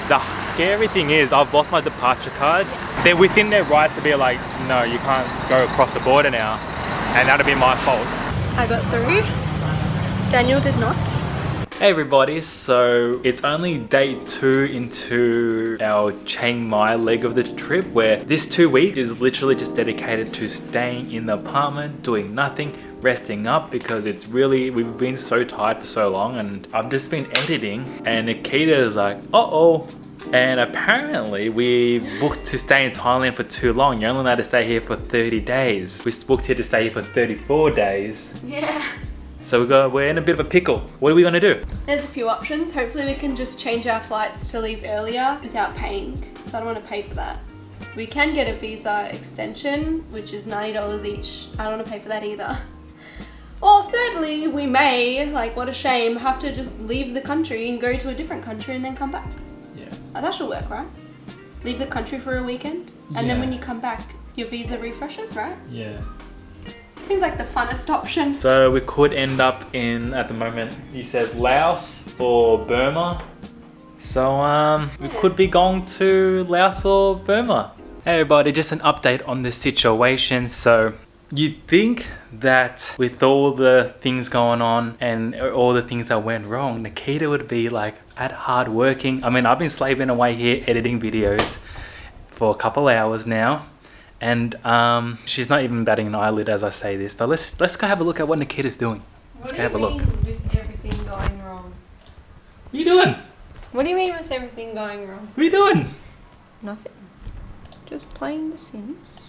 The scary thing is I've lost my departure card. They're within their rights to be like, no, you can't go across the border now. And that'd be my fault. I got through. Daniel did not. Hey everybody, so it's only day 2 into our Chiang Mai leg of the trip, where this 2 weeks is literally just dedicated to staying in the apartment, doing nothing, resting up, because we've been so tired for so long, and I've just been editing and Nikita is like, uh-oh. And apparently we booked to stay in Thailand for too long. You're only allowed to stay here for 30 days. We booked here to stay here for 34 days. Yeah. So we're in a bit of a pickle. What are we gonna do? There's a few options. Hopefully we can just change our flights to leave earlier without paying. So I don't want to pay for that. We can get a visa extension, which is $90 each. I don't want to pay for that either. Or thirdly, we may, like what a shame, have to just leave the country and go to a different country and then come back. Yeah. Oh, that should work, right? Leave the country for a weekend, and then when you come back, your visa refreshes, right? Yeah. Seems like the funnest option. So we could end up in, at the moment, you said Laos or Burma. So we could be going to Laos or Burma. Hey everybody, just an update on the situation. So you'd think that with all the things going on and all the things that went wrong, Nikita would be like at hard working. I mean, I've been slaving away here editing videos for a couple hours now. And she's not even batting an eyelid as I say this, but let's go have a look at what Nikita's doing. Let's go have a look. What do you mean with everything going wrong? What are you doing? What do you mean with everything going wrong? What are you doing? Nothing. Just playing The Sims.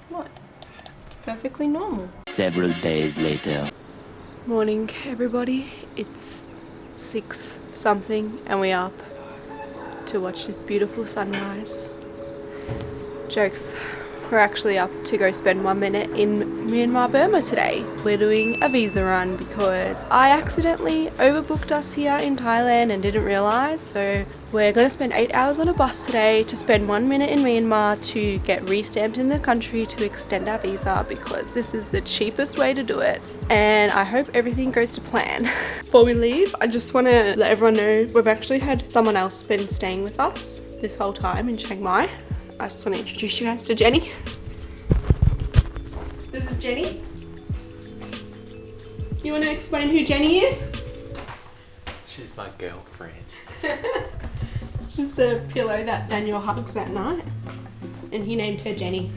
What? It's perfectly normal. Several days later. Morning, everybody. It's 6 something and we're up to watch this beautiful sunrise. Jokes. We're actually up to go spend 1 minute in Myanmar, Burma today. We're doing a visa run because I accidentally overbooked us here in Thailand and didn't realise. So we're going to spend 8 hours on a bus today to spend 1 minute in Myanmar to get re-stamped in the country to extend our visa, because this is the cheapest way to do it. And I hope everything goes to plan. Before we leave, I just want to let everyone know we've actually had someone else been staying with us this whole time in Chiang Mai. I just want to introduce you guys to Jenny. This is Jenny. You want to explain who Jenny is? She's my girlfriend. This is the pillow that Daniel hugs at night, and he named her Jenny.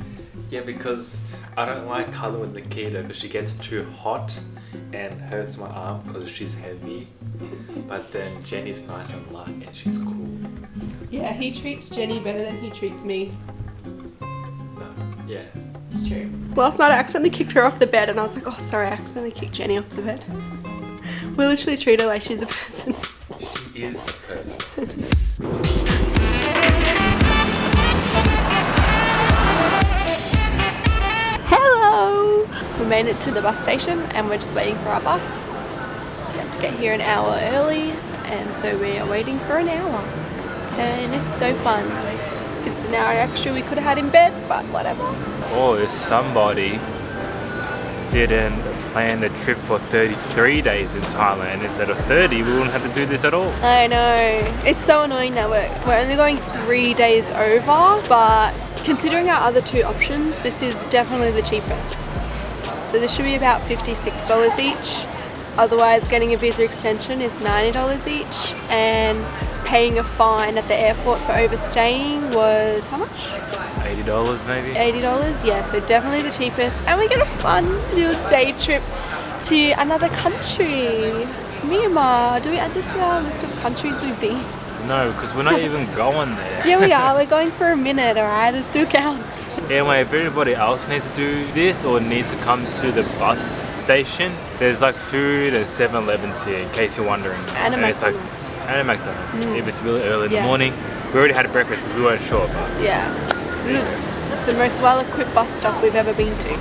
Yeah, because I don't like cuddling with Nikita because she gets too hot and hurts my arm because she's heavy. But then Jenny's nice and light and she's cool. Yeah, he treats Jenny better than he treats me. Yeah. It's true. Last night I accidentally kicked her off the bed and I was like, oh sorry, I accidentally kicked Jenny off the bed. We literally treat her like she's a person. She is a person. Hello! We made it to the bus station and we're just waiting for our bus. We have to get here an hour early, and so we are waiting for an hour. And it's so fun. It's an hour extra we could have had in bed, but whatever. Or if somebody didn't plan the trip for 33 days in Thailand instead of 30, we wouldn't have to do this at all. I know. It's so annoying that we're only going 3 days over, but considering our other 2 options, this is definitely the cheapest. So this should be about $56 each. Otherwise, getting a visa extension is $90 each, and paying a fine at the airport for overstaying was how much? $80 maybe? $80, yeah, so definitely the cheapest. And we get a fun little day trip to another country, Myanmar. Do we add this to our list of countries we've been? No, because we're not even going there. Yeah, we are. We're going for a minute, alright? It still counts. Anyway, if anybody else needs to do this or needs to come to the bus station, there's like food and 7-Elevens here, in case you're wondering. And a McDonald's. And a McDonald's, if it's really early in the morning. We already had breakfast because we weren't sure, but... Yeah. This is the most well-equipped bus stop we've ever been to.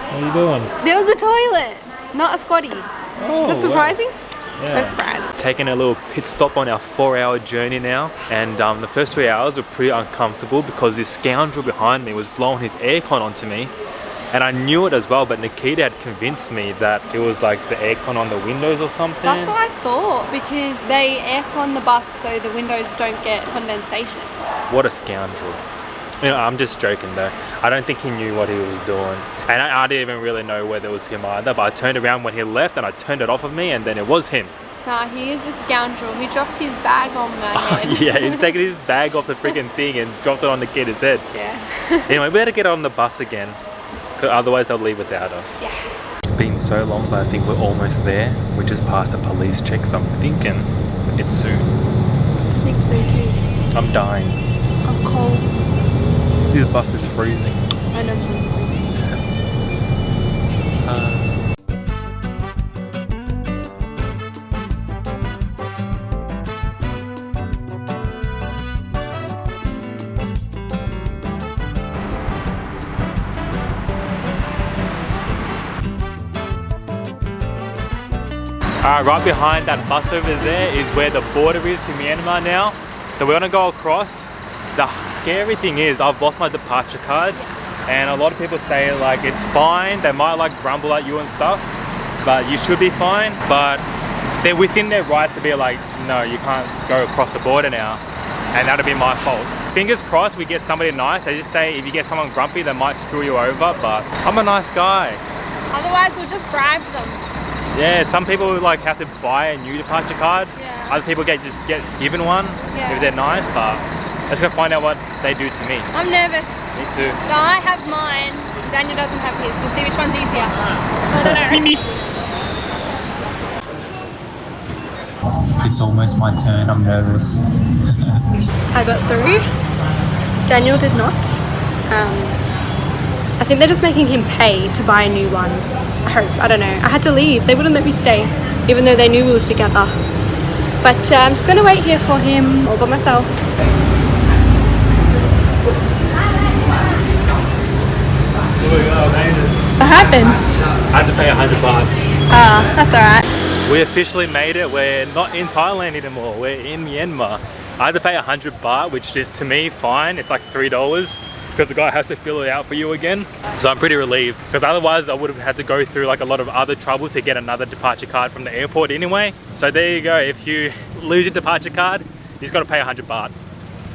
What are you doing? There was a toilet, not a squatty. Oh, That's surprising. Wow. Yeah. So surprised. taking a little pit stop on our 4-hour journey now, and the first 3 hours were pretty uncomfortable because this scoundrel behind me was blowing his aircon onto me, and I knew it as well, but Nikita had convinced me that it was like the aircon on the windows or something. That's what I thought, because they aircon the bus so the windows don't get condensation. What a scoundrel. You know, I'm just joking though. I don't think he knew what he was doing. And I didn't even really know whether it was him either, but I turned around when he left and I turned it off of me, and then it was him. Nah, he is a scoundrel. He dropped his bag on my head. Yeah, he's taking his bag off the freaking thing and dropped it on the kid's head. Yeah. Anyway, we better get on the bus again, because otherwise they'll leave without us. Yeah. It's been so long, but I think we're almost there. We just passed a police check, so I'm thinking it's soon. I think so too. I'm dying. I'm cold. This bus is freezing. I know. Right behind that bus over there is where the border is to Myanmar now. So we're gonna go across. The scary thing is I've lost my departure card, and a lot of people say like it's fine. They might like grumble at you and stuff, but you should be fine. But they're within their rights to be like, no, you can't go across the border now, and that'll be my fault. Fingers crossed we get somebody nice. I just say if you get someone grumpy, they might screw you over, but I'm a nice guy. Otherwise we'll just bribe them. Yeah, some people like have to buy a new departure card. Yeah. Other people just get given one if they're nice, but let's go find out what they do to me. I'm nervous. Me too. So I have mine. Daniel doesn't have his. We'll see which one's easier. I don't know. It's almost my turn. I'm nervous. I got through. Daniel did not. I think they're just making him pay to buy a new one. I hope. I don't know. I had to leave. They wouldn't let me stay, even though they knew we were together. But I'm just going to wait here for him all by myself. What happened? I had to pay 100 baht. Ah, that's alright. We officially made it. We're not in Thailand anymore. We're in Myanmar. I had to pay 100 baht, which is to me fine. It's like $3 because the guy has to fill it out for you again. So I'm pretty relieved, because otherwise I would have had to go through like a lot of other trouble to get another departure card from the airport anyway. So there you go. If you lose your departure card, you just got to pay 100 baht.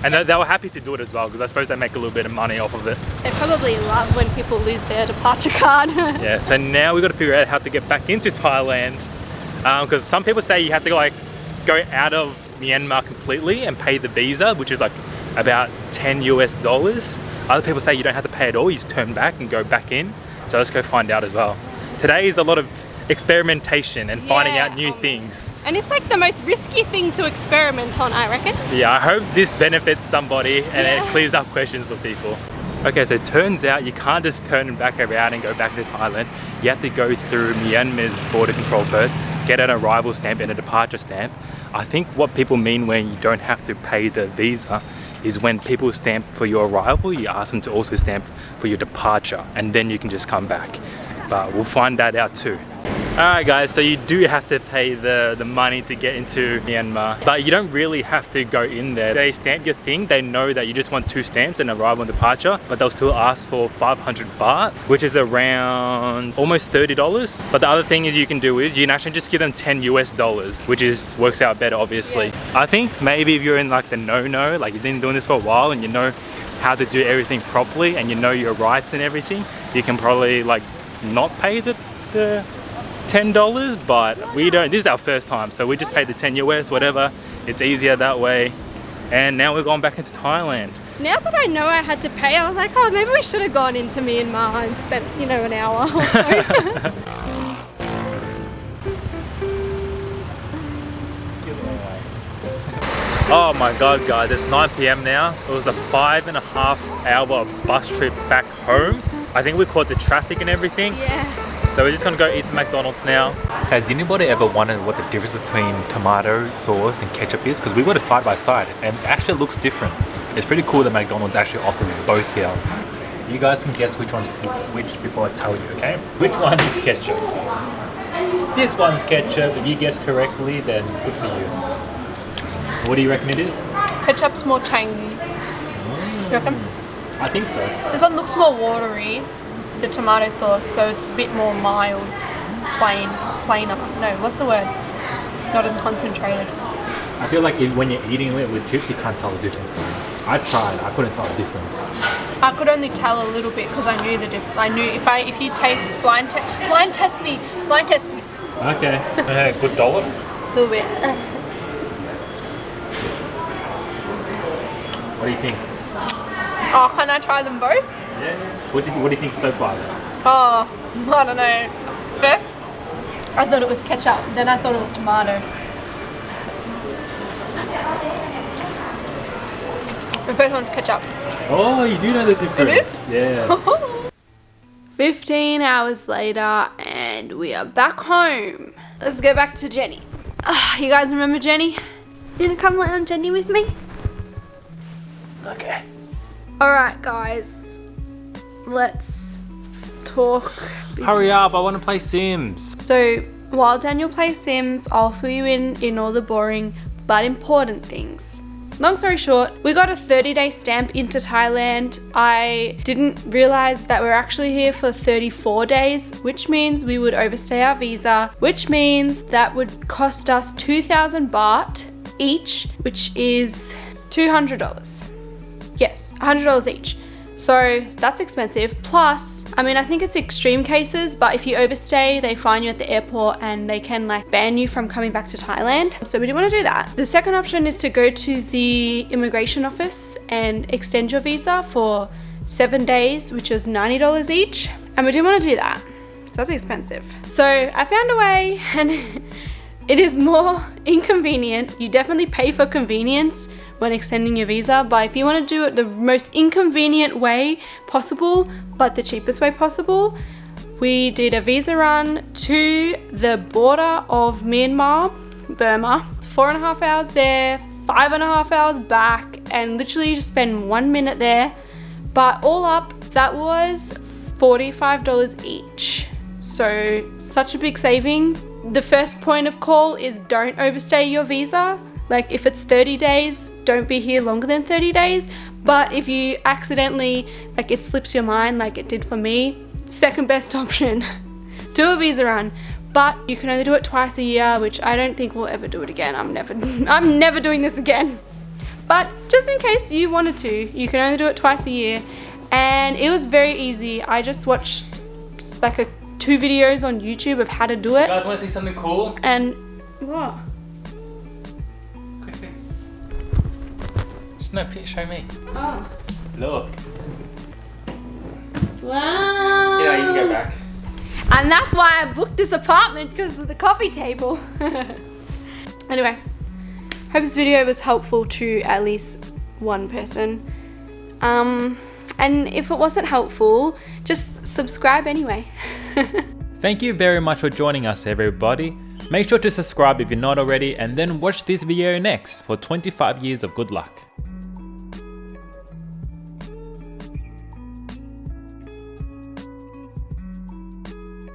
And they were happy to do it as well, because I suppose they make a little bit of money off of it. They probably love when people lose their departure card. Yeah, so now we've got to figure out how to get back into Thailand, because some people say you have to like go out of Myanmar completely and pay the visa, which is like about $10 US. Other people say you don't have to pay at all, you just turn back and go back in. So let's go find out as well. Today is a lot of experimentation and finding out new things. And it's like the most risky thing to experiment on, I reckon. Yeah, I hope this benefits somebody and it clears up questions for people. Okay, so it turns out you can't just turn back around and go back to Thailand. You have to go through Myanmar's border control first, get an arrival stamp and a departure stamp. I think what people mean when you don't have to pay the visa is when people stamp for your arrival, you ask them to also stamp for your departure, and then you can just come back. But we'll find that out too. Alright guys, so you do have to pay the money to get into Myanmar, but you don't really have to go in there. They stamp your thing, they know that you just want 2 stamps, an arrival and departure, but they'll still ask for 500 baht, which is around almost $30. But the other thing is you can do is you can actually just give them $10 US, which works out better obviously. Yeah. I think maybe if you're in like the no-no, like you've been doing this for a while and you know how to do everything properly and you know your rights and everything, you can probably like not pay the $10, but we don't. This is our first time, so we just paid the 10 US, whatever. It's easier that way. And now we're going back into Thailand. Now that I know I had to pay, I was like, oh, maybe we should have gone into Myanmar and spent, you know, an hour or so. Oh my god guys, it's 9 PM now. It was a 5.5 hour bus trip back home. I think we caught the traffic and everything. Yeah. So we're just gonna go eat some McDonald's now. Has anybody ever wondered what the difference between tomato sauce and ketchup is? Because we got it side by side and it actually looks different. It's pretty cool that McDonald's actually offers both here. You guys can guess which one's which before I tell you, okay? Which one is ketchup? This one's ketchup. If you guess correctly, then good for you. What do you reckon it is? Ketchup's more tangy. You reckon? I think so. This one looks more watery, the tomato sauce, so it's a bit more mild, plainer. No, what's the word? Not as concentrated. I feel like when you're eating it with chips, you can't tell the difference. I tried. I couldn't tell the difference. I could only tell a little bit because I knew the difference. I knew if you taste blind test me. Okay. Good dollar. A little bit. What do you think? Oh, can I try them both? Yeah. What do you think so far? Oh, I don't know. First, I thought it was ketchup. Then I thought it was tomato. The first one's ketchup. Oh, you do know the difference. It is? Yeah. 15 hours later and we are back home. Let's go back to Jenny. You guys remember Jenny? You gonna come lay on Jenny with me? Okay. Alright guys, let's talk business. Hurry up, I want to play Sims. So while Daniel plays Sims, I'll fill you in all the boring but important things. Long story short, we got a 30-day stamp into Thailand. I didn't realize that we're actually here for 34 days, which means we would overstay our visa, which means that would cost us 2,000 baht each, which is $200. Yes, $100 each. So that's expensive. Plus, I mean, I think it's extreme cases, but if you overstay, they fine you at the airport and they can like ban you from coming back to Thailand. So we didn't want to do that. The second option is to go to the immigration office and extend your visa for 7 days, which is $90 each. And we didn't want to do that. So that's expensive. So I found a way and it is more inconvenient. You definitely pay for convenience when extending your visa, but if you want to do it the most inconvenient way possible but the cheapest way possible, we did a visa run to the border of Myanmar, Burma. It's 4.5 hours there, 5.5 hours back, and literally just spend 1 minute there. But all up, that was $45 each. So such a big saving. The first point of call is don't overstay your visa. Like if it's 30 days, don't be here longer than 30 days. But if you accidentally, like it slips your mind like it did for me, second best option, do a visa run. But you can only do it twice a year, which I don't think we'll ever do it again. I'm never doing this again. But just in case you wanted to, you can only do it twice a year. And it was very easy. I just watched like 2 videos on YouTube of how to do it. You guys want to see something cool? And what? No, show me. Oh. Look. Wow. Yeah, you can go back. And that's why I booked this apartment, because of the coffee table. Anyway, hope this video was helpful to at least one person. And if it wasn't helpful, just subscribe anyway. Thank you very much for joining us, everybody. Make sure to subscribe if you're not already, and then watch this video next for 25 years of good luck.